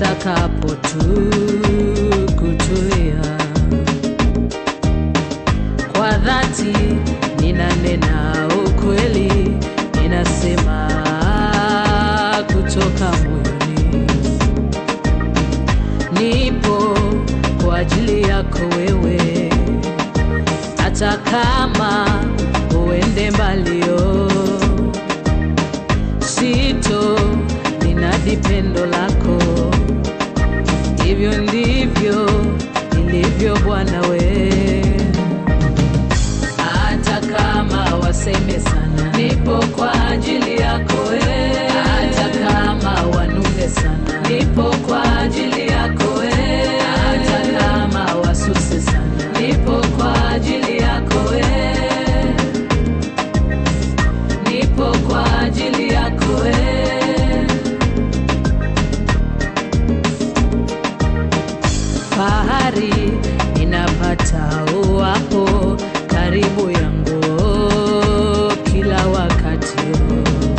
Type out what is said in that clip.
nitakapo tu kutulia. Kwa dhati ninanena ukweli, ninasema kutoka moyoni. Nipo kwa ajili yako wewe, hata kama uende mbalio. Sito ninadi pendo lako, hivyo ndivyo ilivyo Bwana we. Hata kama waseme sana, nipo kwa ajili yako we. Hata kama wanune sana, nipo kwa ajili yako we. Hata kama wasuse sana, nipo kwa ajili yako we. Nipo kwa ajili yako we. Fahari ninapata uwapo